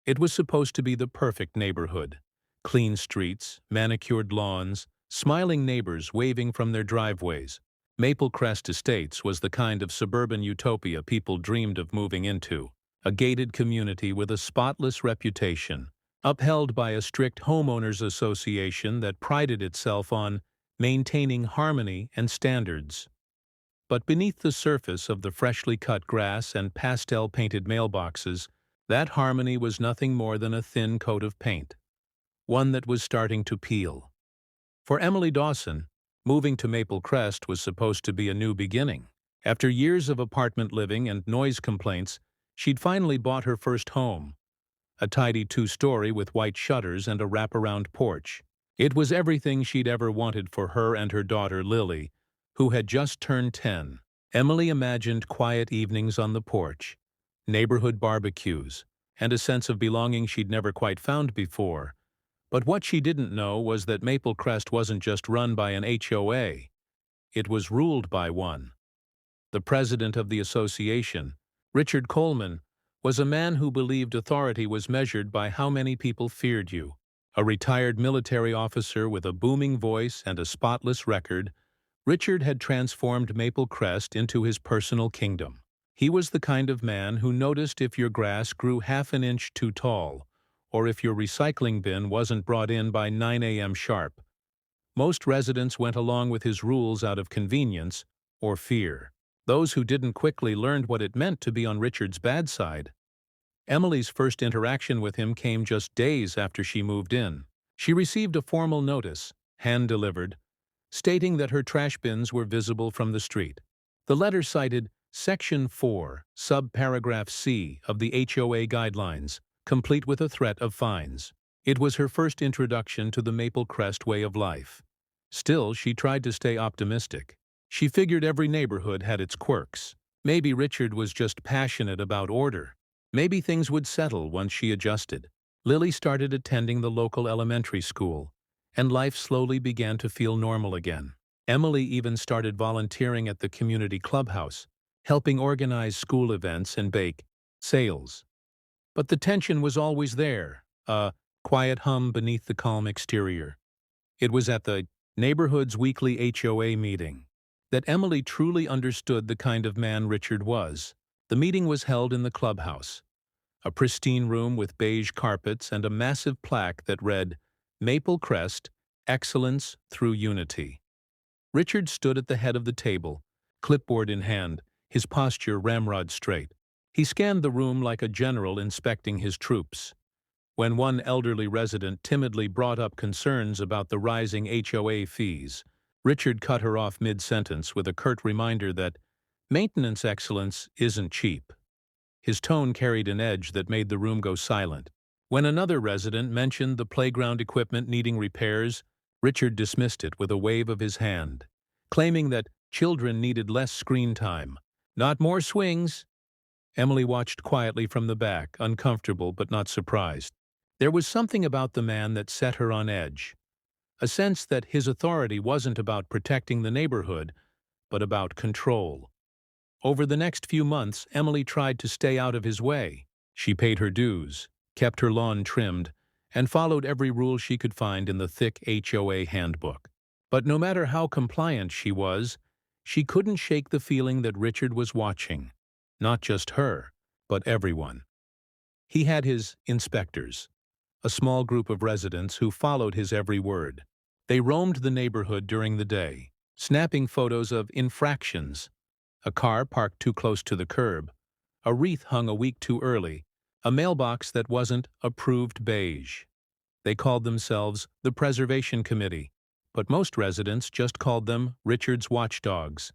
It was supposed to be the perfect neighborhood. Clean streets, manicured lawns, smiling neighbors waving from their driveways. Maple Crest Estates was the kind of suburban utopia people dreamed of moving into. A gated community with a spotless reputation, upheld by a strict homeowners association that prided itself on maintaining harmony and standards. But beneath the surface of the freshly cut grass and pastel-painted mailboxes, that harmony was nothing more than a thin coat of paint, one that was starting to peel. For Emily Dawson, moving to Maple Crest was supposed to be a new beginning. After years of apartment living and noise complaints, she'd finally bought her first home, a tidy two-story with white shutters and a wraparound porch. It was everything she'd ever wanted for her and her daughter Lily, who had just turned 10. Emily imagined quiet evenings on the porch, neighborhood barbecues, and a sense of belonging she'd never quite found before. But what she didn't know was that Maple Crest wasn't just run by an HOA. It was ruled by one. The president of the association, Richard Coleman, was a man who believed authority was measured by how many people feared you. A retired military officer with a booming voice and a spotless record, Richard had transformed Maple Crest into his personal kingdom. He was the kind of man who noticed if your grass grew half an inch too tall, or if your recycling bin wasn't brought in by 9 a.m. sharp. Most residents went along with his rules out of convenience or fear. Those who didn't quickly learned what it meant to be on Richard's bad side. Emily's first interaction with him came just days after she moved in. She received a formal notice, hand-delivered, stating that her trash bins were visible from the street. The letter cited Section 4, subparagraph C of the HOA guidelines, complete with a threat of fines. It was her first introduction to the Maple Crest way of life. Still, she tried to stay optimistic. She figured every neighborhood had its quirks. Maybe Richard was just passionate about order. Maybe things would settle once she adjusted. Lily started attending the local elementary school, and life slowly began to feel normal again. Emily even started volunteering at the community clubhouse, helping organize school events and bake sales. But the tension was always there, a quiet hum beneath the calm exterior. It was at the neighborhood's weekly HOA meeting that Emily truly understood the kind of man Richard was. The meeting was held in the clubhouse, a pristine room with beige carpets and a massive plaque that read, Maple Crest, Excellence Through Unity. Richard stood at the head of the table, clipboard in hand, his posture ramrod straight. He scanned the room like a general inspecting his troops. When one elderly resident timidly brought up concerns about the rising HOA fees, Richard cut her off mid-sentence with a curt reminder that maintenance excellence isn't cheap. His tone carried an edge that made the room go silent. When another resident mentioned the playground equipment needing repairs, Richard dismissed it with a wave of his hand, claiming that children needed less screen time, not more swings. Emily watched quietly from the back, uncomfortable but not surprised. There was something about the man that set her on edge, a sense that his authority wasn't about protecting the neighborhood, but about control. Over the next few months, Emily tried to stay out of his way. She paid her dues, kept her lawn trimmed, and followed every rule she could find in the thick HOA handbook. But no matter how compliant she was, she couldn't shake the feeling that Richard was watching. Not just her, but everyone. He had his inspectors, a small group of residents who followed his every word. They roamed the neighborhood during the day, snapping photos of infractions, a car parked too close to the curb, a wreath hung a week too early, a mailbox that wasn't approved beige. They called themselves the Preservation Committee, but most residents just called them Richard's watchdogs.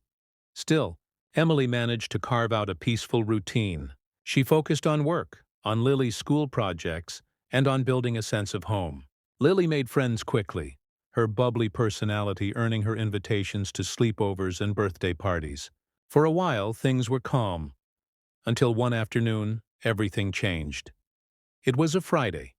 Still, Emily managed to carve out a peaceful routine. She focused on work, on Lily's school projects, and on building a sense of home. Lily made friends quickly, her bubbly personality earning her invitations to sleepovers and birthday parties. For a while, things were calm, until one afternoon, everything changed. It was a Friday,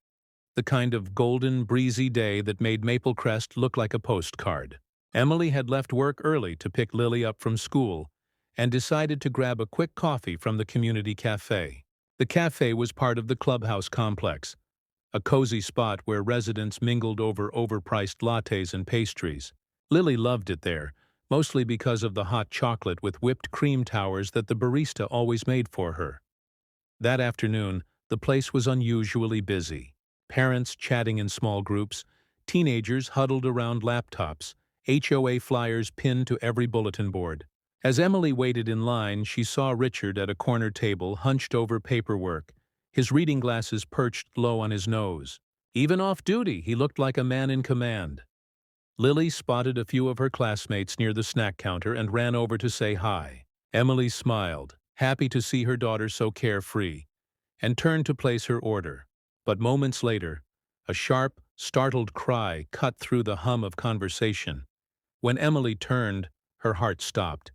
the kind of golden, breezy day that made Maple Crest look like a postcard. Emily had left work early to pick Lily up from school and decided to grab a quick coffee from the community cafe. The cafe was part of the clubhouse complex, a cozy spot where residents mingled over overpriced lattes and pastries. Lily loved it there, mostly because of the hot chocolate with whipped cream towers that the barista always made for her. That afternoon, the place was unusually busy. Parents chatting in small groups, teenagers huddled around laptops, HOA flyers pinned to every bulletin board. As Emily waited in line, she saw Richard at a corner table, hunched over paperwork, his reading glasses perched low on his nose. Even off duty, he looked like a man in command. Lily spotted a few of her classmates near the snack counter and ran over to say hi. Emily smiled, happy to see her daughter so carefree, and turned to place her order. But moments later, a sharp, startled cry cut through the hum of conversation. When Emily turned, her heart stopped.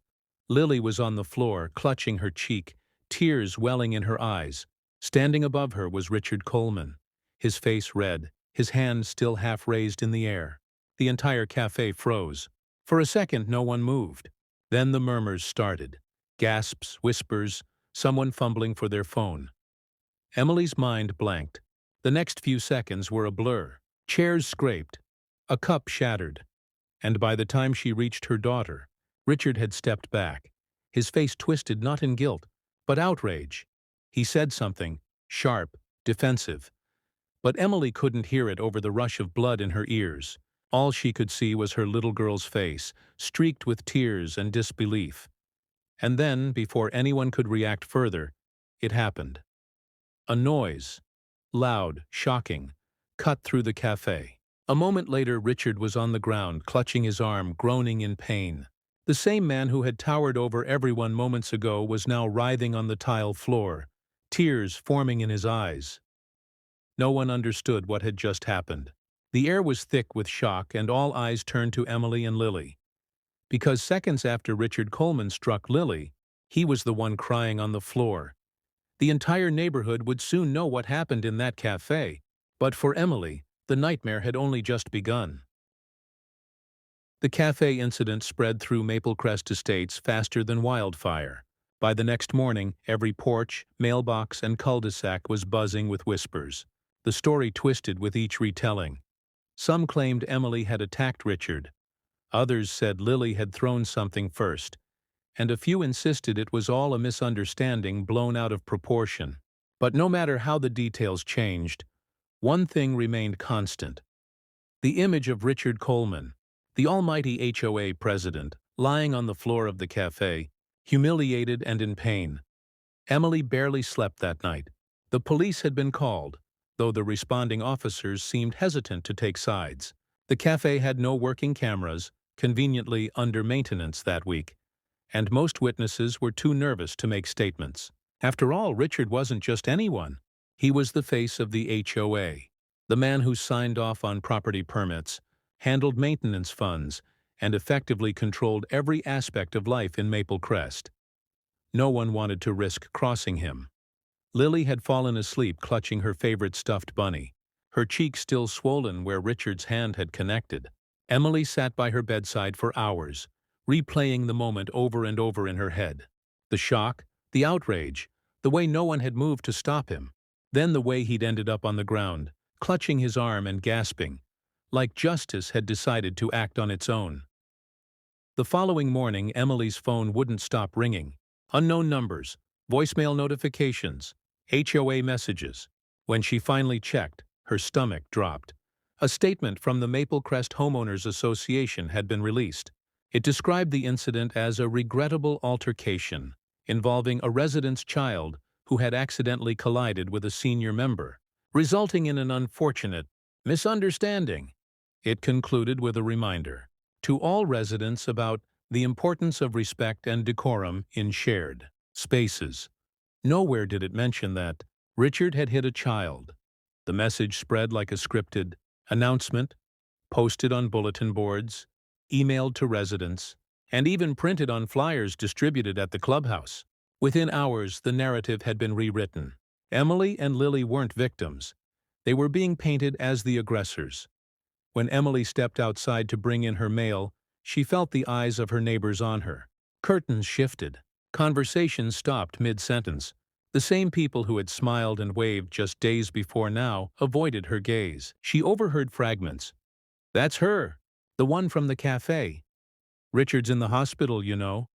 Lily was on the floor, clutching her cheek, tears welling in her eyes. Standing above her was Richard Coleman, his face red, his hand still half raised in the air. The entire cafe froze. For a second, no one moved. Then the murmurs started. Gasps, whispers, someone fumbling for their phone. Emily's mind blanked. The next few seconds were a blur. Chairs scraped. A cup shattered. And by the time she reached her daughter, Richard had stepped back, his face twisted not in guilt, but outrage. He said something, sharp, defensive. But Emily couldn't hear it over the rush of blood in her ears. All she could see was her little girl's face, streaked with tears and disbelief. And then, before anyone could react further, it happened. A noise, loud, shocking, cut through the cafe. A moment later, Richard was on the ground, clutching his arm, groaning in pain. The same man who had towered over everyone moments ago was now writhing on the tile floor, tears forming in his eyes. No one understood what had just happened. The air was thick with shock, and all eyes turned to Emily and Lily. Because seconds after Richard Coleman struck Lily, he was the one crying on the floor. The entire neighborhood would soon know what happened in that cafe. But for Emily, the nightmare had only just begun. The cafe incident spread through Maple Crest Estates faster than wildfire. By the next morning, every porch, mailbox, and cul-de-sac was buzzing with whispers. The story twisted with each retelling. Some claimed Emily had attacked Richard. Others said Lily had thrown something first. And a few insisted it was all a misunderstanding blown out of proportion. But no matter how the details changed, one thing remained constant. The image of Richard Coleman, the almighty HOA president, lying on the floor of the cafe, humiliated and in pain. Emily barely slept that night. The police had been called, though the responding officers seemed hesitant to take sides. The cafe had no working cameras, conveniently under maintenance that week, and most witnesses were too nervous to make statements. After all, Richard wasn't just anyone. He was the face of the HOA, the man who signed off on property permits, handled maintenance funds, and effectively controlled every aspect of life in Maple Crest. No one wanted to risk crossing him. Lily had fallen asleep clutching her favorite stuffed bunny, her cheek still swollen where Richard's hand had connected. Emily sat by her bedside for hours, replaying the moment over and over in her head. The shock, the outrage, the way no one had moved to stop him. Then the way he'd ended up on the ground, clutching his arm and gasping, like justice had decided to act on its own. The following morning, Emily's phone wouldn't stop ringing. Unknown numbers, voicemail notifications, HOA messages. When she finally checked, her stomach dropped. A statement from the Maple Crest Homeowners Association had been released. It described the incident as a regrettable altercation involving a resident's child who had accidentally collided with a senior member, resulting in an unfortunate misunderstanding. It concluded with a reminder to all residents about the importance of respect and decorum in shared spaces. Nowhere did it mention that Richard had hit a child. The message spread like a scripted announcement, posted on bulletin boards, emailed to residents, and even printed on flyers distributed at the clubhouse. Within hours, the narrative had been rewritten. Emily and Lily weren't victims. They were being painted as the aggressors. When Emily stepped outside to bring in her mail, she felt the eyes of her neighbors on her. Curtains shifted. Conversations stopped mid-sentence. The same people who had smiled and waved just days before now avoided her gaze. She overheard fragments. "That's her, the one from the cafe. Richard's in the hospital, you know.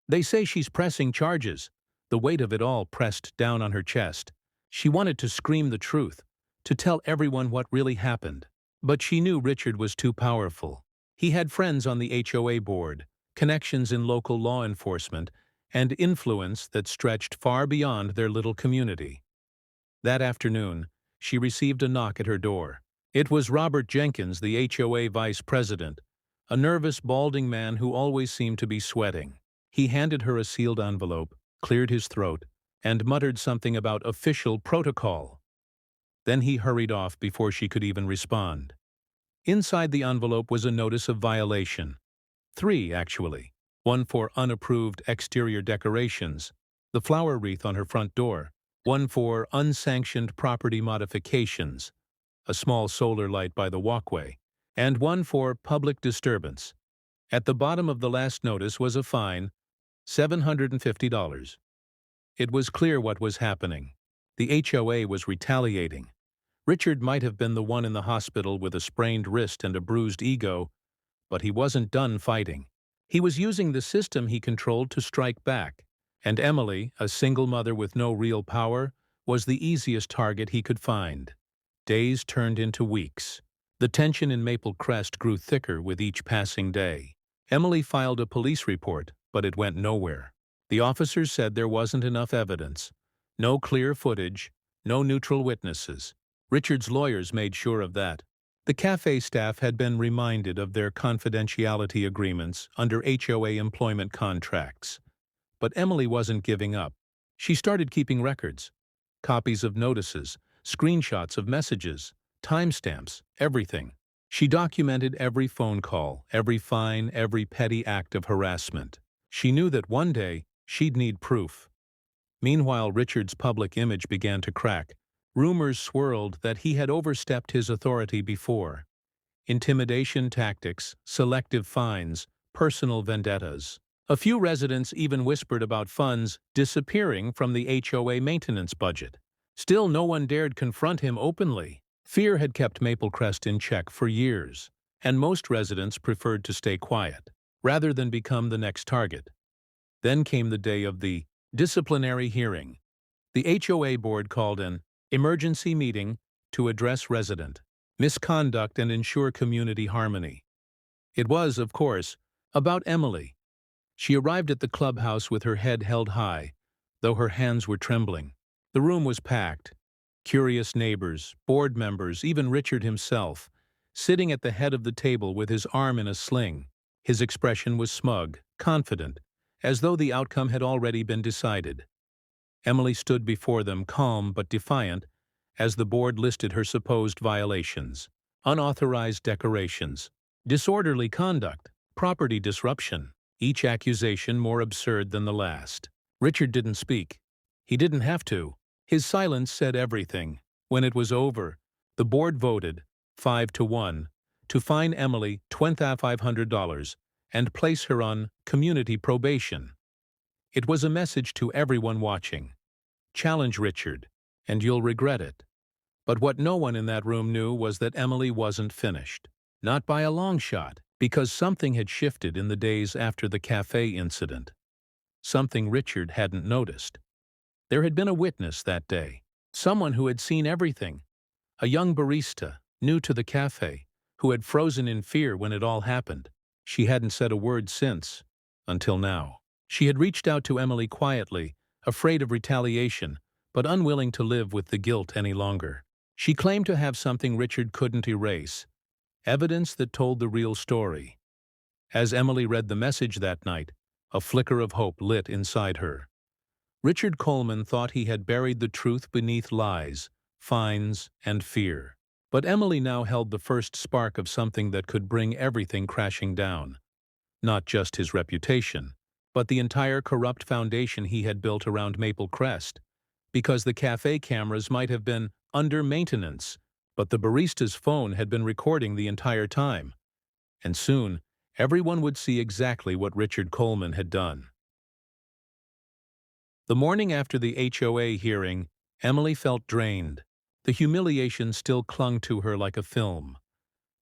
They say she's pressing charges." The weight of it all pressed down on her chest. She wanted to scream the truth, to tell everyone what really happened. But she knew Richard was too powerful. He had friends on the HOA board, connections in local law enforcement, and influence that stretched far beyond their little community. That afternoon, she received a knock at her door. It was Robert Jenkins, the HOA vice president, a nervous, balding man who always seemed to be sweating. He handed her a sealed envelope, cleared his throat, and muttered something about official protocol. Then he hurried off before she could even respond. Inside the envelope was a notice of violation. 3, actually. One for unapproved exterior decorations, the flower wreath on her front door. One for unsanctioned property modifications, a small solar light by the walkway. And one for public disturbance. At the bottom of the last notice was a fine, $750. It was clear what was happening. The HOA was retaliating. Richard might have been the one in the hospital with a sprained wrist and a bruised ego, but he wasn't done fighting. He was using the system he controlled to strike back. And Emily, a single mother with no real power, was the easiest target he could find. Days turned into weeks. The tension in Maple Crest grew thicker with each passing day. Emily filed a police report, but it went nowhere. The officers said there wasn't enough evidence. No clear footage, no neutral witnesses. Richard's lawyers made sure of that. The cafe staff had been reminded of their confidentiality agreements under HOA employment contracts. But Emily wasn't giving up. She started keeping records. Copies of notices, screenshots of messages, timestamps, everything. She documented every phone call, every fine, every petty act of harassment. She knew that one day she'd need proof. Meanwhile, Richard's public image began to crack. Rumors swirled that he had overstepped his authority before. Intimidation tactics, selective fines, personal vendettas. A few residents even whispered about funds disappearing from the HOA maintenance budget. Still, no one dared confront him openly. Fear had kept Maple Crest in check for years, and most residents preferred to stay quiet, rather than become the next target. Then came the day of the disciplinary hearing. The HOA board called an emergency meeting to address resident misconduct and ensure community harmony. It was, of course, about Emily. She arrived at the clubhouse with her head held high, though her hands were trembling. The room was packed. Curious neighbors, board members, even Richard himself, sitting at the head of the table with his arm in a sling. His expression was smug, confident, as though the outcome had already been decided. Emily stood before them, calm but defiant, as the board listed her supposed violations: unauthorized decorations, disorderly conduct, property disruption, each accusation more absurd than the last. Richard didn't speak. He didn't have to. His silence said everything. When it was over, the board voted, 5-1, to fine Emily $2,500 and place her on community probation. It was a message to everyone watching. Challenge Richard, and you'll regret it. But what no one in that room knew was that Emily wasn't finished. Not by a long shot, because something had shifted in the days after the cafe incident. Something Richard hadn't noticed. There had been a witness that day, someone who had seen everything, a young barista, new to the cafe, who had frozen in fear when it all happened. She hadn't said a word since, until now. She had reached out to Emily quietly, afraid of retaliation, but unwilling to live with the guilt any longer. She claimed to have something Richard couldn't erase, evidence that told the real story. As Emily read the message that night, a flicker of hope lit inside her. Richard Coleman thought he had buried the truth beneath lies, fines, and fear. But Emily now held the first spark of something that could bring everything crashing down. Not just his reputation, but the entire corrupt foundation he had built around Maple Crest. Because the cafe cameras might have been under maintenance, but the barista's phone had been recording the entire time. And soon, everyone would see exactly what Richard Coleman had done. The morning after the HOA hearing, Emily felt drained. The humiliation still clung to her like a film.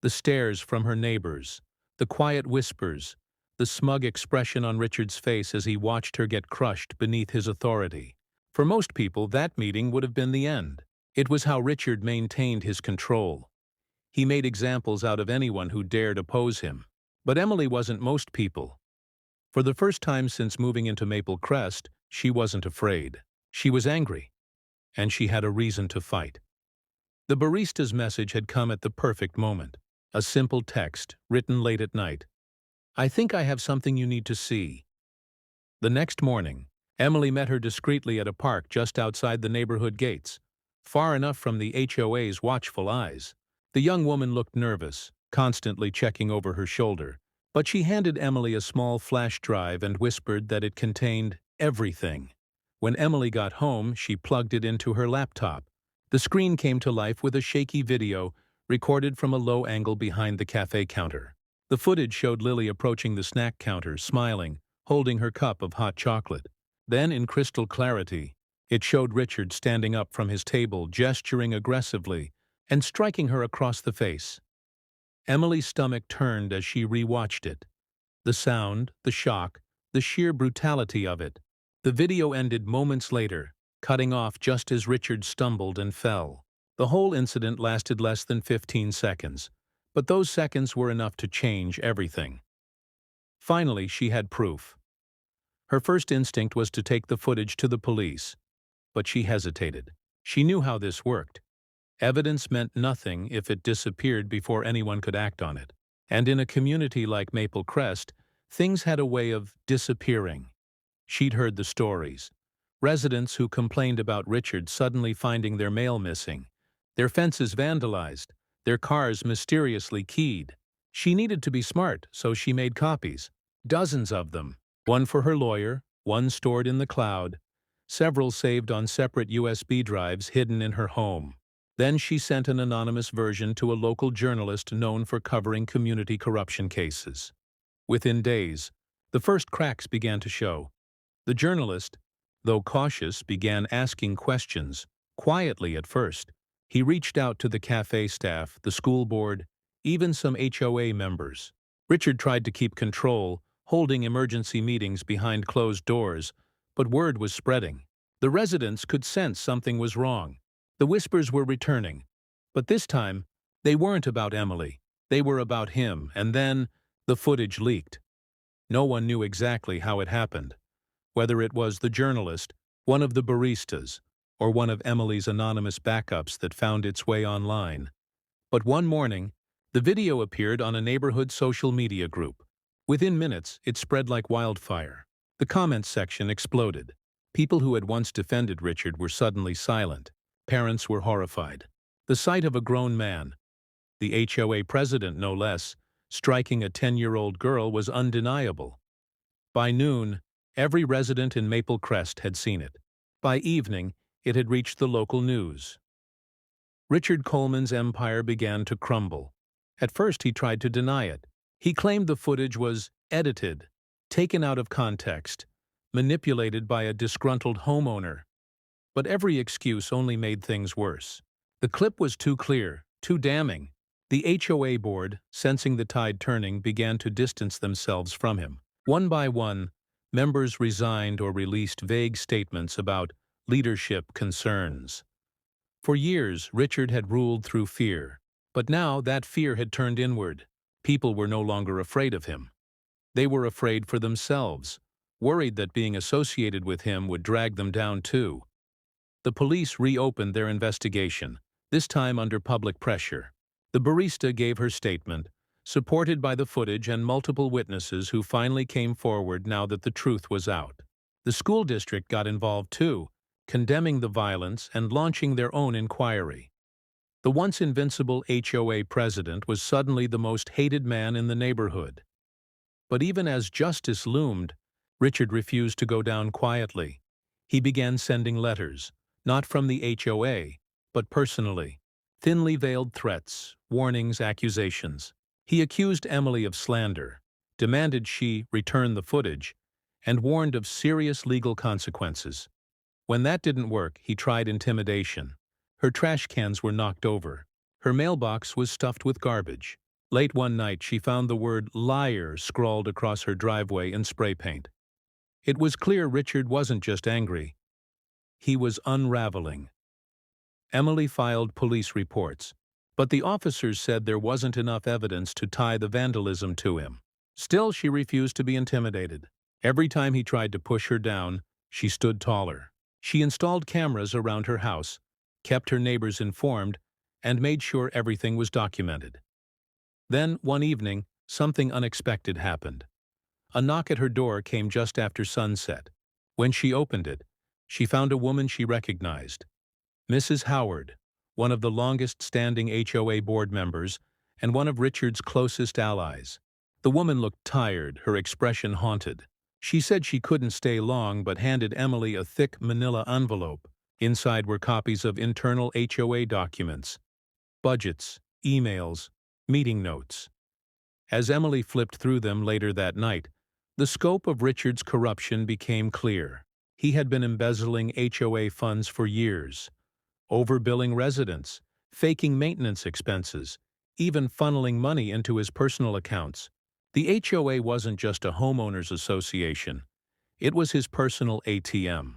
The stares from her neighbors, the quiet whispers, the smug expression on Richard's face as he watched her get crushed beneath his authority. For most people, that meeting would have been the end. It was how Richard maintained his control. He made examples out of anyone who dared oppose him. But Emily wasn't most people. For the first time since moving into Maple Crest, she wasn't afraid. She was angry, and she had a reason to fight. The barista's message had come at the perfect moment. A simple text, written late at night. "I think I have something you need to see." The next morning, Emily met her discreetly at a park just outside the neighborhood gates, far enough from the HOA's watchful eyes. The young woman looked nervous, constantly checking over her shoulder, but she handed Emily a small flash drive and whispered that it contained everything. When Emily got home, she plugged it into her laptop. The screen came to life with a shaky video recorded from a low angle behind the cafe counter. The footage showed Lily approaching the snack counter, smiling, holding her cup of hot chocolate. Then, in crystal clarity, it showed Richard standing up from his table, gesturing aggressively, and striking her across the face. Emily's stomach turned as she rewatched it. The sound, the shock, the sheer brutality of it. The video ended moments later, cutting off just as Richard stumbled and fell. The whole incident lasted less than 15 seconds, but those seconds were enough to change everything. Finally, she had proof. Her first instinct was to take the footage to the police, but she hesitated. She knew how this worked. Evidence meant nothing if it disappeared before anyone could act on it. And in a community like Maple Crest, things had a way of disappearing. She'd heard the stories. Residents who complained about Richard suddenly finding their mail missing, their fences vandalized, their cars mysteriously keyed. She needed to be smart, so she made copies. Dozens of them. One for her lawyer, one stored in the cloud, several saved on separate USB drives hidden in her home. Then she sent an anonymous version to a local journalist known for covering community corruption cases. Within days, the first cracks began to show. The journalist, though cautious, began asking questions, quietly at first. He reached out to the cafe staff, the school board, even some HOA members. Richard tried to keep control, holding emergency meetings behind closed doors, but word was spreading. The residents could sense something was wrong. The whispers were returning, but this time, they weren't about Emily. They were about him, and then the footage leaked. No one knew exactly how it happened, whether it was the journalist, one of the baristas, or one of Emily's anonymous backups that found its way online. But one morning, the video appeared on a neighborhood social media group. Within minutes, it spread like wildfire. The comments section exploded. People who had once defended Richard were suddenly silent. Parents were horrified. The sight of a grown man, the HOA president no less, striking a 10-year-old girl was undeniable. By noon, every resident in Maple Crest had seen it. By evening, it had reached the local news. Richard Coleman's empire began to crumble. At first, he tried to deny it. He claimed the footage was edited, taken out of context, manipulated by a disgruntled homeowner. But every excuse only made things worse. The clip was too clear, too damning. The HOA board, sensing the tide turning, began to distance themselves from him. One by one, members resigned or released vague statements about leadership concerns. For years, Richard had ruled through fear, but now that fear had turned inward. People were no longer afraid of him. They were afraid for themselves, worried that being associated with him would drag them down too. The police reopened their investigation, this time under public pressure. The barista gave her statement, supported by the footage and multiple witnesses who finally came forward now that the truth was out. The school district got involved too, condemning the violence and launching their own inquiry. The once invincible HOA president was suddenly the most hated man in the neighborhood. But even as justice loomed, Richard refused to go down quietly. He began sending letters, not from the HOA, but personally. Thinly veiled threats, warnings, accusations. He accused Emily of slander, demanded she return the footage, and warned of serious legal consequences. When that didn't work, he tried intimidation. Her trash cans were knocked over. Her mailbox was stuffed with garbage. Late one night, she found the word liar scrawled across her driveway in spray paint. It was clear Richard wasn't just angry. He was unraveling. Emily filed police reports, but the officers said there wasn't enough evidence to tie the vandalism to him. Still, she refused to be intimidated. Every time he tried to push her down, she stood taller. She installed cameras around her house, kept her neighbors informed, and made sure everything was documented. Then, one evening, something unexpected happened. A knock at her door came just after sunset. When she opened it, she found a woman she recognized. Mrs. Howard, one of the longest-standing HOA board members and one of Richard's closest allies. The woman looked tired, her expression haunted. She said she couldn't stay long but handed Emily a thick manila envelope. Inside were copies of internal HOA documents, budgets, emails, meeting notes. As Emily flipped through them later that night, the scope of Richard's corruption became clear. He had been embezzling HOA funds for years, overbilling residents, faking maintenance expenses, even funneling money into his personal accounts. The HOA wasn't just a homeowners association. It was his personal ATM.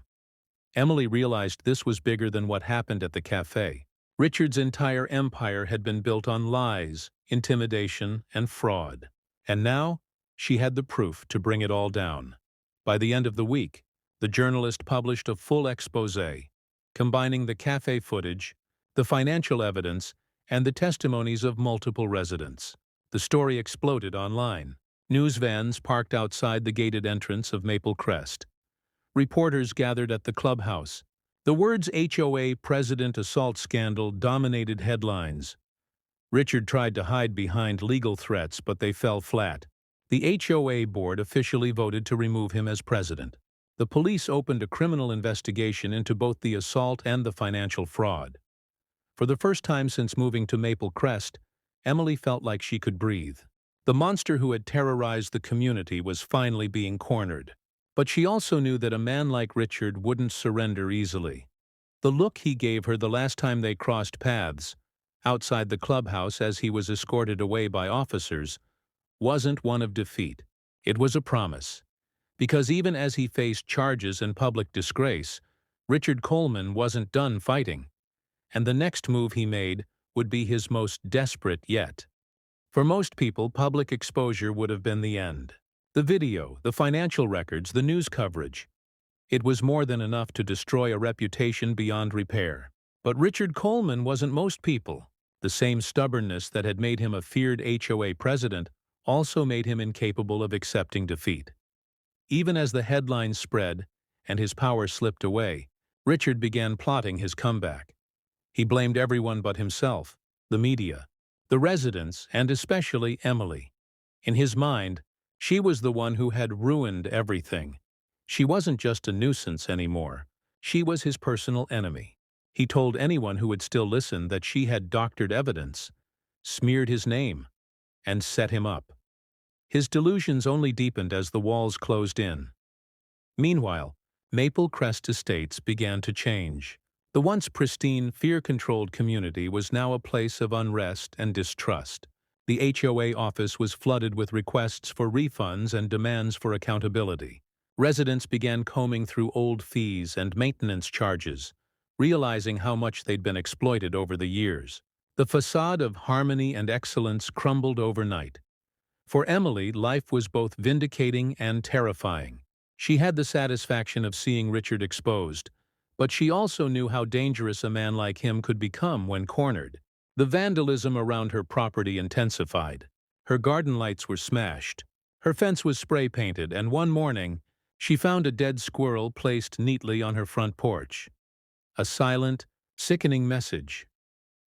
Emily realized this was bigger than what happened at the cafe. Richard's entire empire had been built on lies, intimidation, and fraud. And now, she had the proof to bring it all down. By the end of the week, the journalist published a full exposé, combining the cafe footage, the financial evidence, and the testimonies of multiple residents. The story exploded online. News vans parked outside the gated entrance of Maple Crest. Reporters gathered at the clubhouse. The words HOA President Assault Scandal dominated headlines. Richard tried to hide behind legal threats, but they fell flat. The HOA board officially voted to remove him as president. The police opened a criminal investigation into both the assault and the financial fraud. For the first time since moving to Maple Crest, Emily felt like she could breathe. The monster who had terrorized the community was finally being cornered. But she also knew that a man like Richard wouldn't surrender easily. The look he gave her the last time they crossed paths, outside the clubhouse as he was escorted away by officers, wasn't one of defeat. It was a promise. Because even as he faced charges and public disgrace, Richard Coleman wasn't done fighting. And the next move he made would be his most desperate yet. For most people, public exposure would have been the end. The video, the financial records, the news coverage. It was more than enough to destroy a reputation beyond repair. But Richard Coleman wasn't most people. The same stubbornness that had made him a feared HOA president also made him incapable of accepting defeat. Even as the headlines spread and his power slipped away, Richard began plotting his comeback. He blamed everyone but himself, the media, the residents, and especially Emily. In his mind, she was the one who had ruined everything. She wasn't just a nuisance anymore. She was his personal enemy. He told anyone who would still listen that she had doctored evidence, smeared his name, and set him up. His delusions only deepened as the walls closed in. Meanwhile, Maple Crest Estates began to change. The once pristine, fear-controlled community was now a place of unrest and distrust. The HOA office was flooded with requests for refunds and demands for accountability. Residents began combing through old fees and maintenance charges, realizing how much they'd been exploited over the years. The facade of harmony and excellence crumbled overnight. For Emily, life was both vindicating and terrifying. She had the satisfaction of seeing Richard exposed, but she also knew how dangerous a man like him could become when cornered. The vandalism around her property intensified. Her garden lights were smashed. Her fence was spray-painted, and one morning, she found a dead squirrel placed neatly on her front porch. A silent, sickening message.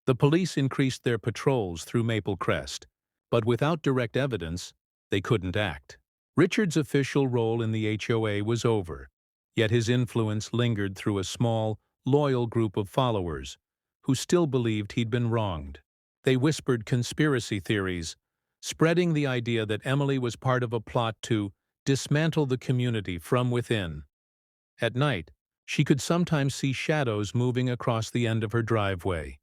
The police increased their patrols through Maple Crest, but without direct evidence, they couldn't act. Richard's official role in the HOA was over, yet his influence lingered through a small, loyal group of followers who still believed he'd been wronged. They whispered conspiracy theories, spreading the idea that Emily was part of a plot to dismantle the community from within. At night, She could sometimes see shadows moving across the end of her driveway.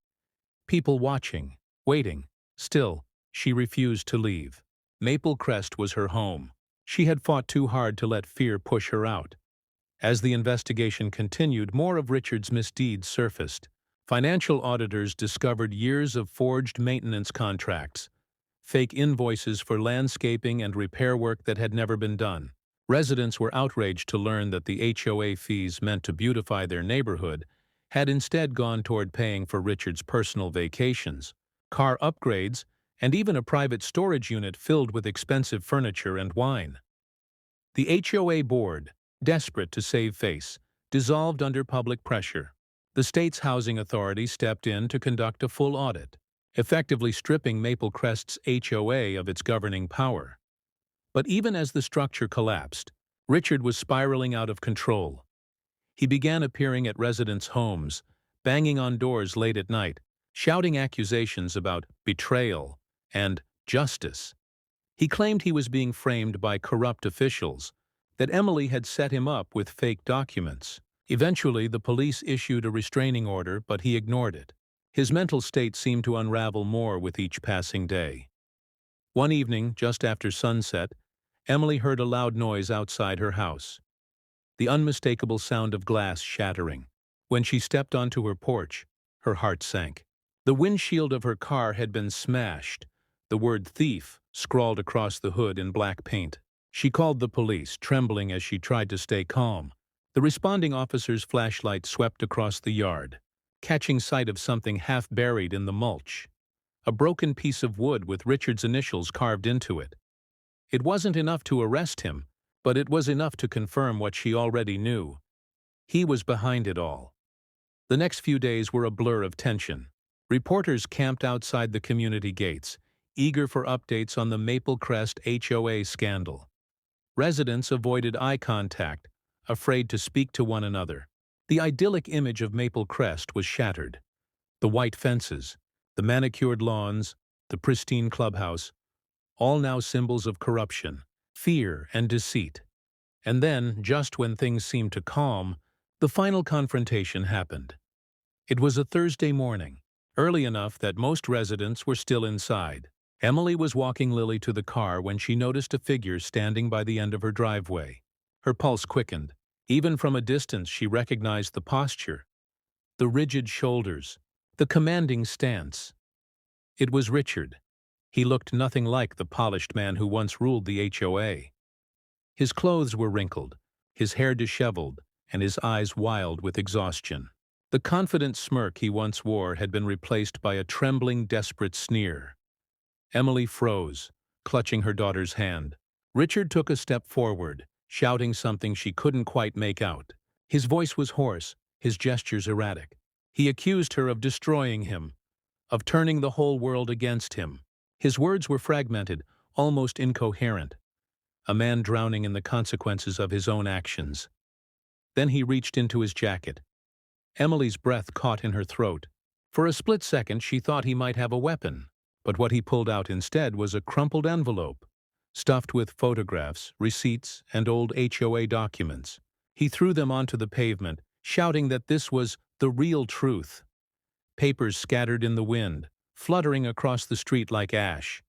People watching, waiting. Still, she refused to leave. Maple Crest was her home. She had fought too hard to let fear push her out. As the investigation continued, more of Richard's misdeeds surfaced. Financial auditors discovered years of forged maintenance contracts, fake invoices for landscaping and repair work that had never been done. Residents were outraged to learn that the HOA fees meant to beautify their neighborhood had instead gone toward paying for Richard's personal vacations, car upgrades, and even a private storage unit filled with expensive furniture and wine. The HOA board, desperate to save face, dissolved under public pressure. The state's housing authority stepped in to conduct a full audit, effectively stripping Maple Crest's HOA of its governing power. But even as the structure collapsed, Richard was spiraling out of control. He began appearing at residents' homes, banging on doors late at night, shouting accusations about betrayal and justice. He claimed he was being framed by corrupt officials, that Emily had set him up with fake documents. Eventually, the police issued a restraining order, but he ignored it. His mental state seemed to unravel more with each passing day. One evening, just after sunset, Emily heard a loud noise outside her house, the unmistakable sound of glass shattering. When she stepped onto her porch, her heart sank. The windshield of her car had been smashed, the word thief scrawled across the hood in black paint. She called the police, trembling as she tried to stay calm. The responding officer's flashlight swept across the yard, catching sight of something half buried in the mulch. A broken piece of wood with Richard's initials carved into it. It wasn't enough to arrest him, but it was enough to confirm what she already knew. He was behind it all. The next few days were a blur of tension. Reporters camped outside the community gates, eager for updates on the Maple Crest HOA scandal. Residents avoided eye contact, afraid to speak to one another. The idyllic image of Maple Crest was shattered. The white fences, the manicured lawns, the pristine clubhouse, all now symbols of corruption, fear, and deceit. And then, just when things seemed to calm, the final confrontation happened. It was a Thursday morning, early enough that most residents were still inside. Emily was walking Lily to the car when she noticed a figure standing by the end of her driveway. Her pulse quickened. Even from a distance, she recognized the posture, the rigid shoulders, the commanding stance. It was Richard. He looked nothing like the polished man who once ruled the HOA. His clothes were wrinkled, his hair disheveled, and his eyes wild with exhaustion. The confident smirk he once wore had been replaced by a trembling, desperate sneer. Emily froze, clutching her daughter's hand. Richard took a step forward, shouting something she couldn't quite make out. His voice was hoarse, his gestures erratic. He accused her of destroying him, of turning the whole world against him. His words were fragmented, almost incoherent. A man drowning in the consequences of his own actions. Then he reached into his jacket. Emily's breath caught in her throat. For a split second she thought he might have a weapon, but what he pulled out instead was a crumpled envelope, stuffed with photographs, receipts, and old HOA documents. He threw them onto the pavement, shouting that this was the real truth. Papers scattered in the wind, fluttering across the street like ash.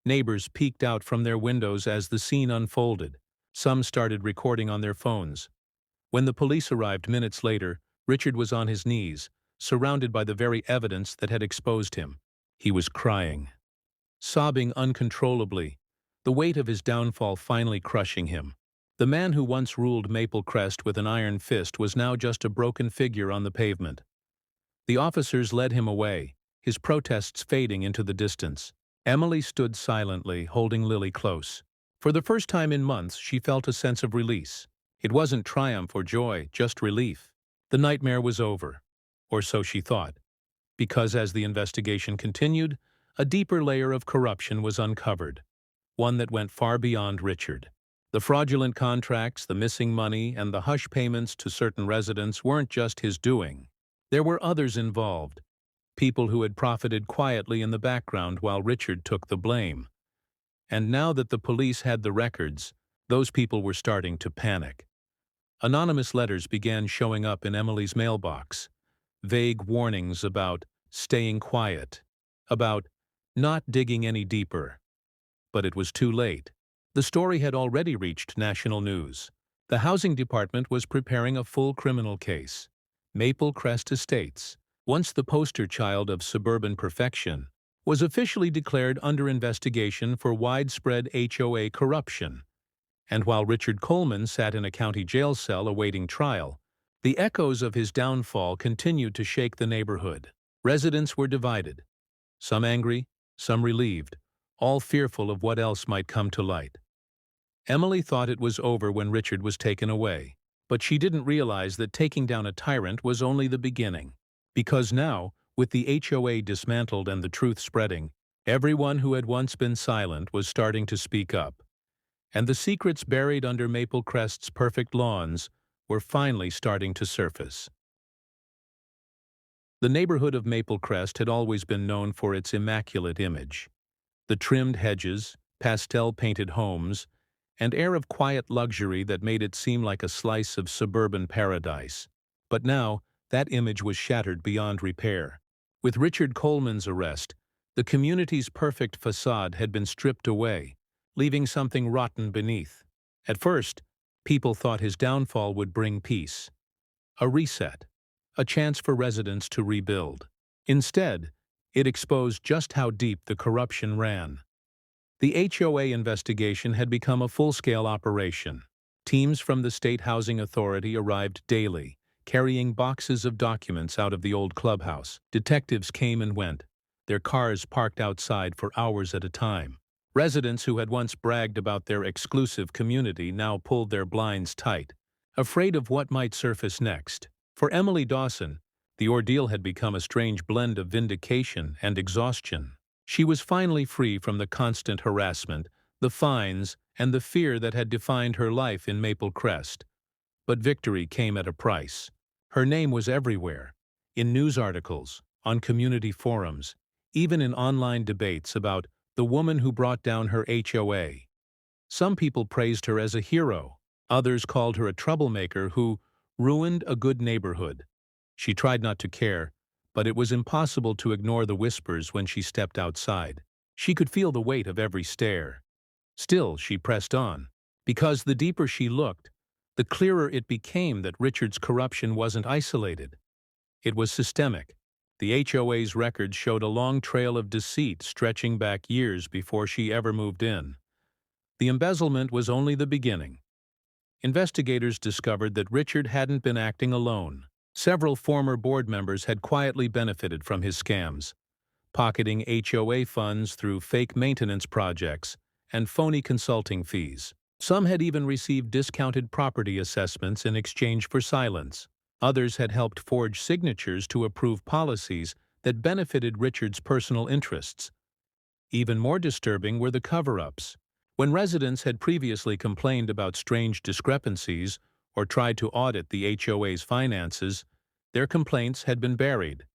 Neighbors peeked out from their windows as the scene unfolded. Some started recording on their phones. When the police arrived minutes later, Richard was on his knees, surrounded by the very evidence that had exposed him. He was crying, sobbing uncontrollably, the weight of his downfall finally crushing him. The man who once ruled Maple Crest with an iron fist was now just a broken figure on the pavement. The officers led him away, his protests fading into the distance. Emily stood silently, holding Lily close. For the first time in months, she felt a sense of release. It wasn't triumph or joy, just relief. The nightmare was over, or so she thought, because as the investigation continued, a deeper layer of corruption was uncovered, one that went far beyond Richard. The fraudulent contracts, the missing money, and the hush payments to certain residents weren't just his doing. There were others involved. People who had profited quietly in the background while Richard took the blame. And now that the police had the records, those people were starting to panic. Anonymous letters began showing up in Emily's mailbox. Vague warnings about staying quiet, about not digging any deeper. But it was too late. The story had already reached national news. The housing department was preparing a full criminal case. Maple Crest Estates, once the poster child of suburban perfection, was officially declared under investigation for widespread HOA corruption. And while Richard Coleman sat in a county jail cell awaiting trial, the echoes of his downfall continued to shake the neighborhood. Residents were divided, some angry, some relieved, all fearful of what else might come to light. Emily thought it was over when Richard was taken away, but she didn't realize that taking down a tyrant was only the beginning. Because now, with the HOA dismantled and the truth spreading, everyone who had once been silent was starting to speak up. And the secrets buried under Maple Crest's perfect lawns were finally starting to surface. The neighborhood of Maple Crest had always been known for its immaculate image. The trimmed hedges, pastel-painted homes, and air of quiet luxury that made it seem like a slice of suburban paradise. But now, that image was shattered beyond repair. With Richard Coleman's arrest, the community's perfect facade had been stripped away, leaving something rotten beneath. At first, people thought his downfall would bring peace, a reset, a chance for residents to rebuild. Instead, it exposed just how deep the corruption ran. The HOA investigation had become a full-scale operation. Teams from the State Housing Authority arrived daily, carrying boxes of documents out of the old clubhouse. Detectives came and went, their cars parked outside for hours at a time. Residents who had once bragged about their exclusive community now pulled their blinds tight, afraid of what might surface next. For Emily Dawson, the ordeal had become a strange blend of vindication and exhaustion. She was finally free from the constant harassment, the fines, and the fear that had defined her life in Maple Crest. But victory came at a price. Her name was everywhere, in news articles, on community forums, even in online debates about the woman who brought down her HOA. Some people praised her as a hero. Others called her a troublemaker who ruined a good neighborhood. She tried not to care, but it was impossible to ignore the whispers when she stepped outside. She could feel the weight of every stare. Still, she pressed on, because the deeper she looked, the clearer it became that Richard's corruption wasn't isolated. It was systemic. The HOA's records showed a long trail of deceit stretching back years before she ever moved in. The embezzlement was only the beginning. Investigators discovered that Richard hadn't been acting alone. Several former board members had quietly benefited from his scams, pocketing HOA funds through fake maintenance projects and phony consulting fees. Some had even received discounted property assessments in exchange for silence. Others had helped forge signatures to approve policies that benefited Richard's personal interests. Even more disturbing were the cover-ups. When residents had previously complained about strange discrepancies or tried to audit the HOA's finances, their complaints had been buried.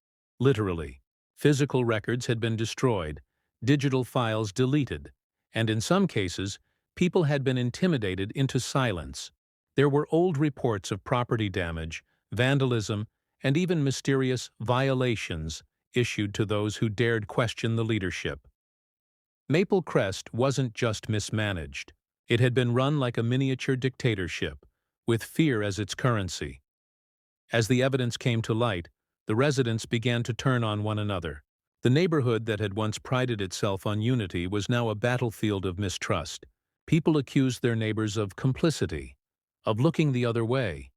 Literally, physical records had been destroyed, digital files deleted, and in some cases, people had been intimidated into silence. There were old reports of property damage, vandalism, and even mysterious violations issued to those who dared question the leadership. Maple Crest wasn't just mismanaged. It had been run like a miniature dictatorship, with fear as its currency. As the evidence came to light, the residents began to turn on one another. The neighborhood that had once prided itself on unity was now a battlefield of mistrust. People accused their neighbors of complicity, of looking the other way,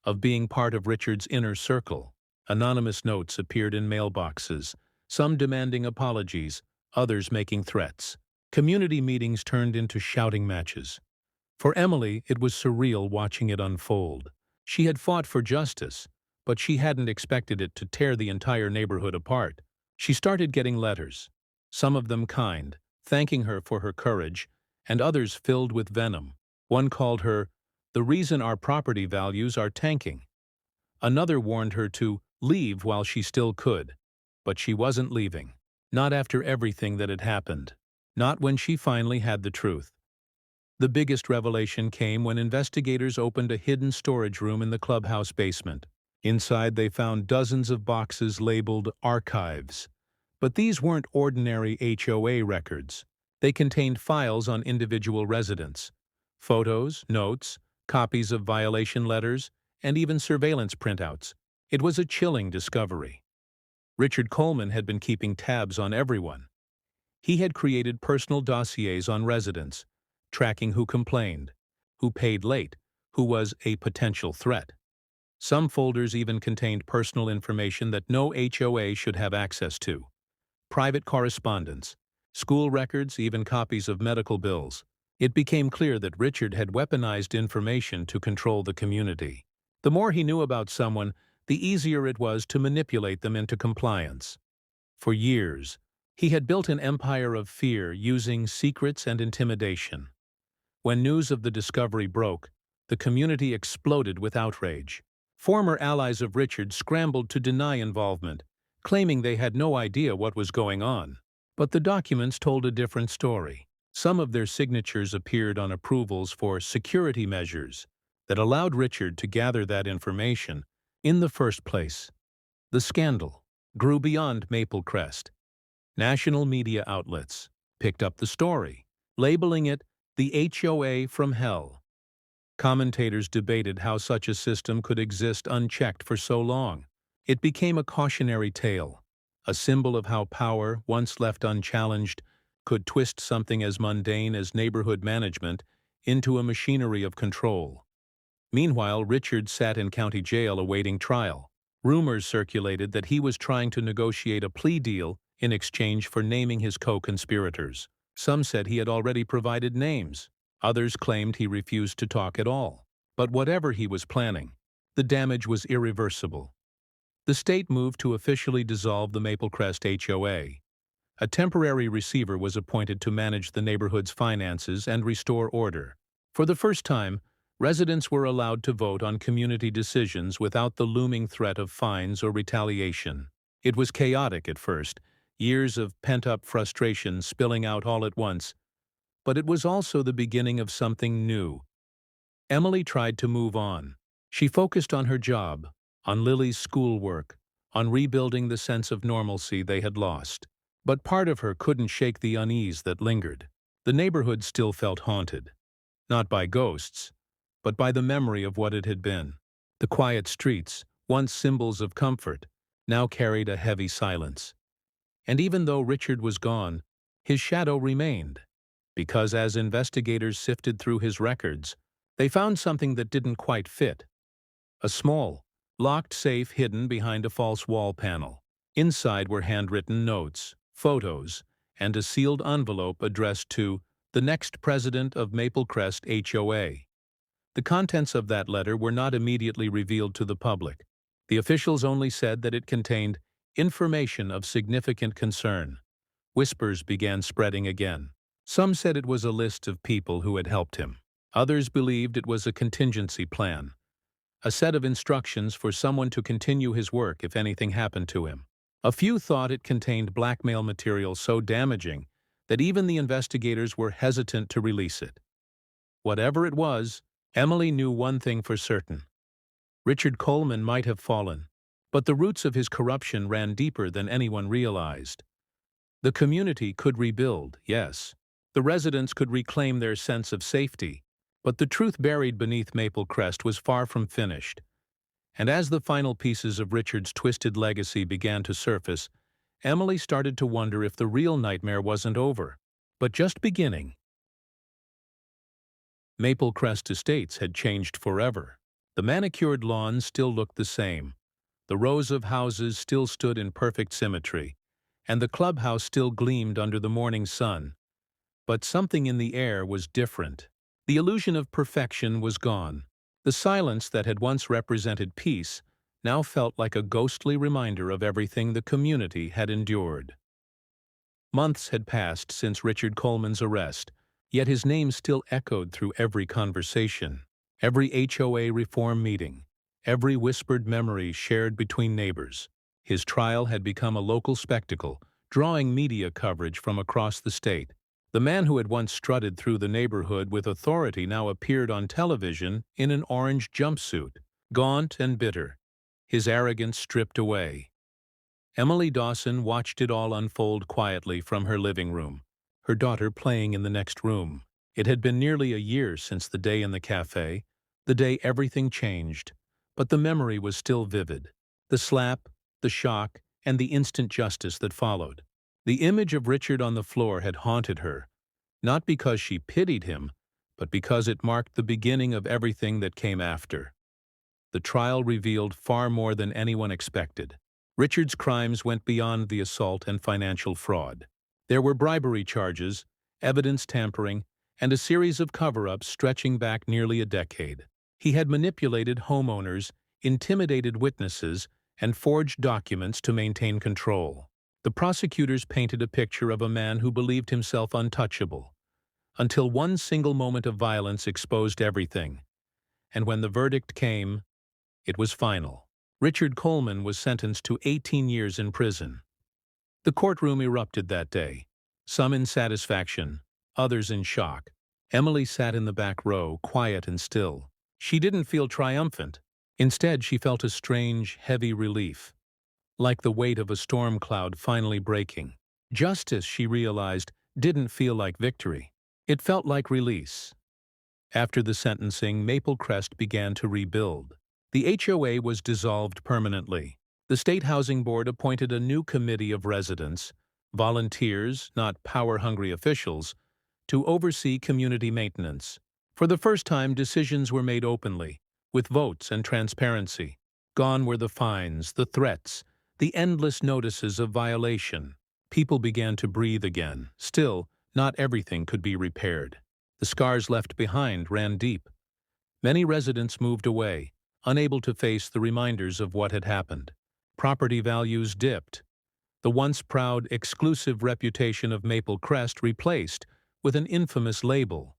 of being part of Richard's inner circle. Anonymous notes appeared in mailboxes, some demanding apologies, others making threats. Community meetings turned into shouting matches. For Emily, it was surreal watching it unfold. She had fought for justice, but she hadn't expected it to tear the entire neighborhood apart. She started getting letters, some of them kind, thanking her for her courage, and others filled with venom. One called her, "The reason our property values are tanking." Another warned her to leave while she still could. But she wasn't leaving. Not after everything that had happened. Not when she finally had the truth. The biggest revelation came when investigators opened a hidden storage room in the clubhouse basement. Inside, they found dozens of boxes labeled archives. But these weren't ordinary HOA records. They contained files on individual residents. Photos, notes, copies of violation letters, and even surveillance printouts. It was a chilling discovery. Richard Coleman had been keeping tabs on everyone. He had created personal dossiers on residents, tracking who complained, who paid late, who was a potential threat. Some folders even contained personal information that no HOA should have access to. Private correspondence, school records, even copies of medical bills. It became clear that Richard had weaponized information to control the community. The more he knew about someone, the easier it was to manipulate them into compliance. For years, he had built an empire of fear using secrets and intimidation. When news of the discovery broke, the community exploded with outrage. Former allies of Richard scrambled to deny involvement, claiming they had no idea what was going on. But the documents told a different story. Some of their signatures appeared on approvals for security measures that allowed Richard to gather that information in the first place. The scandal grew beyond Maple Crest. National media outlets picked up the story, labeling it the HOA from hell. Commentators debated how such a system could exist unchecked for so long. It became a cautionary tale, a symbol of how power, once left unchallenged, could twist something as mundane as neighborhood management into a machinery of control. Meanwhile, Richard sat in county jail awaiting trial. Rumors circulated that he was trying to negotiate a plea deal in exchange for naming his co-conspirators. Some said he had already provided names. Others claimed he refused to talk at all. But whatever he was planning, the damage was irreversible. The state moved to officially dissolve the Maple Crest HOA. A temporary receiver was appointed to manage the neighborhood's finances and restore order. For the first time, residents were allowed to vote on community decisions without the looming threat of fines or retaliation. It was chaotic at first, years of pent-up frustration spilling out all at once, but it was also the beginning of something new. Emily tried to move on. She focused on her job, on Lily's schoolwork, on rebuilding the sense of normalcy they had lost. But part of her couldn't shake the unease that lingered. The neighborhood still felt haunted. Not by ghosts, but by the memory of what it had been. The quiet streets, once symbols of comfort, now carried a heavy silence. And even though Richard was gone, his shadow remained. Because as investigators sifted through his records, they found something that didn't quite fit. A small, locked safe hidden behind a false wall panel. Inside were handwritten notes, photos, and a sealed envelope addressed to the next president of Maple Crest HOA. The contents of that letter were not immediately revealed to the public. The officials only said that it contained information of significant concern. Whispers began spreading again. Some said it was a list of people who had helped him. Others believed it was a contingency plan, a set of instructions for someone to continue his work if anything happened to him. A few thought it contained blackmail material so damaging that even the investigators were hesitant to release it. Whatever it was, Emily knew one thing for certain. Richard Coleman might have fallen, but the roots of his corruption ran deeper than anyone realized. The community could rebuild, yes. The residents could reclaim their sense of safety, but the truth buried beneath Maple Crest was far from finished. And as the final pieces of Richard's twisted legacy began to surface, Emily started to wonder if the real nightmare wasn't over, but just beginning. Maple Crest Estates had changed forever. The manicured lawns still looked the same. The rows of houses still stood in perfect symmetry, and the clubhouse still gleamed under the morning sun. But something in the air was different. The illusion of perfection was gone. The silence that had once represented peace now felt like a ghostly reminder of everything the community had endured. Months had passed since Richard Coleman's arrest, yet his name still echoed through every conversation, every HOA reform meeting, every whispered memory shared between neighbors. His trial had become a local spectacle, drawing media coverage from across the state. The man who had once strutted through the neighborhood with authority now appeared on television in an orange jumpsuit, gaunt and bitter, his arrogance stripped away. Emily Dawson watched it all unfold quietly from her living room, her daughter playing in the next room. It had been nearly a year since the day in the cafe, the day everything changed, but the memory was still vivid. The slap, the shock, and the instant justice that followed. The image of Richard on the floor had haunted her, not because she pitied him, but because it marked the beginning of everything that came after. The trial revealed far more than anyone expected. Richard's crimes went beyond the assault and financial fraud. There were bribery charges, evidence tampering, and a series of cover-ups stretching back nearly a decade. He had manipulated homeowners, intimidated witnesses, and forged documents to maintain control. The prosecutors painted a picture of a man who believed himself untouchable, until one single moment of violence exposed everything. And when the verdict came, it was final. Richard Coleman was sentenced to 18 years in prison. The courtroom erupted that day, some in satisfaction, others in shock. Emily sat in the back row, quiet and still. She didn't feel triumphant. Instead, she felt a strange, heavy relief, like the weight of a storm cloud finally breaking. Justice, she realized, didn't feel like victory. It felt like release. After the sentencing, Maple Crest began to rebuild. The HOA was dissolved permanently. The State Housing Board appointed a new committee of residents, volunteers, not power-hungry officials, to oversee community maintenance. For the first time, decisions were made openly, with votes and transparency. Gone were the fines, the threats, the endless notices of violation. People began to breathe again. Still, not everything could be repaired. The scars left behind ran deep. Many residents moved away, unable to face the reminders of what had happened. Property values dipped. The once proud, exclusive reputation of Maple Crest replaced with an infamous label: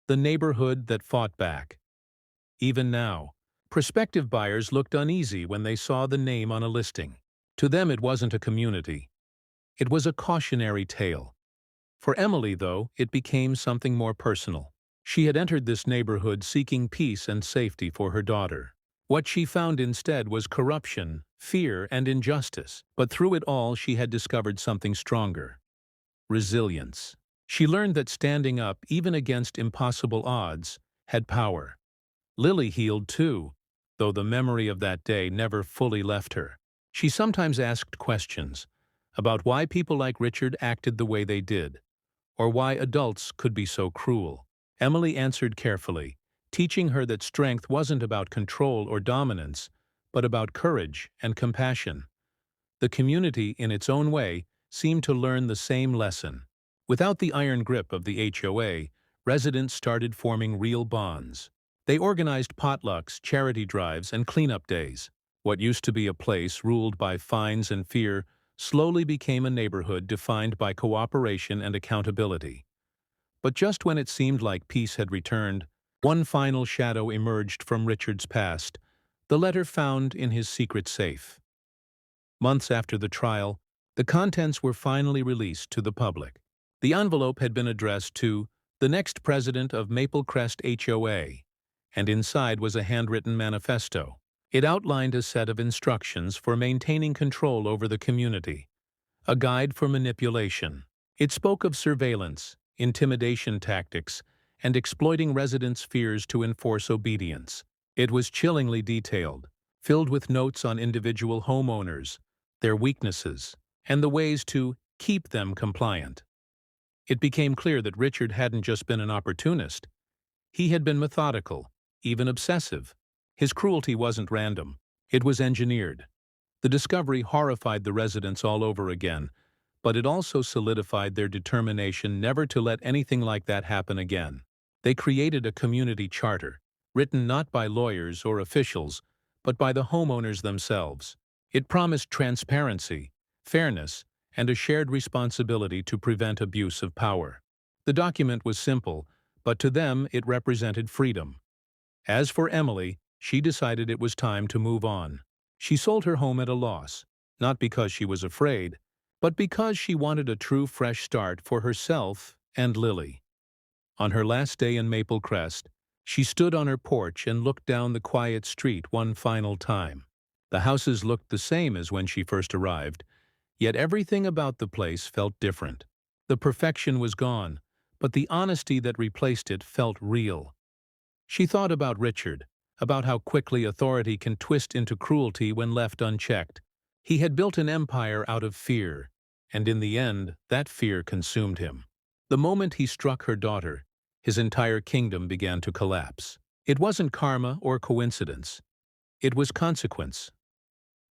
the neighborhood that fought back. Even now, prospective buyers looked uneasy when they saw the name on a listing. To them, it wasn't a community. It was a cautionary tale. For Emily, though, it became something more personal. She had entered this neighborhood seeking peace and safety for her daughter. What she found instead was corruption, fear, and injustice. But through it all, she had discovered something stronger: resilience. She learned that standing up, even against impossible odds, had power. Lily healed too, though the memory of that day never fully left her. She sometimes asked questions about why people like Richard acted the way they did, or why adults could be so cruel. Emily answered carefully, teaching her that strength wasn't about control or dominance, but about courage and compassion. The community, in its own way, seemed to learn the same lesson. Without the iron grip of the HOA, residents started forming real bonds. They organized potlucks, charity drives, and cleanup days. What used to be a place ruled by fines and fear slowly became a neighborhood defined by cooperation and accountability. But just when it seemed like peace had returned, one final shadow emerged from Richard's past: the letter found in his secret safe. Months after the trial, the contents were finally released to the public. The envelope had been addressed to the next president of Maple Crest HOA, and inside was a handwritten manifesto. It outlined a set of instructions for maintaining control over the community, a guide for manipulation. It spoke of surveillance, intimidation tactics, and exploiting residents' fears to enforce obedience. It was chillingly detailed, filled with notes on individual homeowners, their weaknesses, and the ways to keep them compliant. It became clear that Richard hadn't just been an opportunist. He had been methodical, even obsessive. His cruelty wasn't random. It was engineered. The discovery horrified the residents all over again, but it also solidified their determination never to let anything like that happen again. They created a community charter, written not by lawyers or officials, but by the homeowners themselves. It promised transparency, fairness, and a shared responsibility to prevent abuse of power. The document was simple, but to them it represented freedom. As for Emily, she decided it was time to move on. She sold her home at a loss, not because she was afraid, but because she wanted a true fresh start for herself and Lily. On her last day in Maple Crest, she stood on her porch and looked down the quiet street one final time. The houses looked the same as when she first arrived, yet everything about the place felt different. The perfection was gone, but the honesty that replaced it felt real. She thought about Richard, about how quickly authority can twist into cruelty when left unchecked. He had built an empire out of fear, and in the end, that fear consumed him. The moment he struck her daughter, his entire kingdom began to collapse. It wasn't karma or coincidence. It was consequence.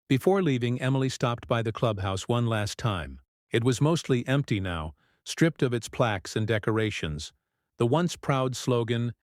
Before leaving, Emily stopped by the clubhouse one last time. It was mostly empty now, stripped of its plaques and decorations. The once proud slogan,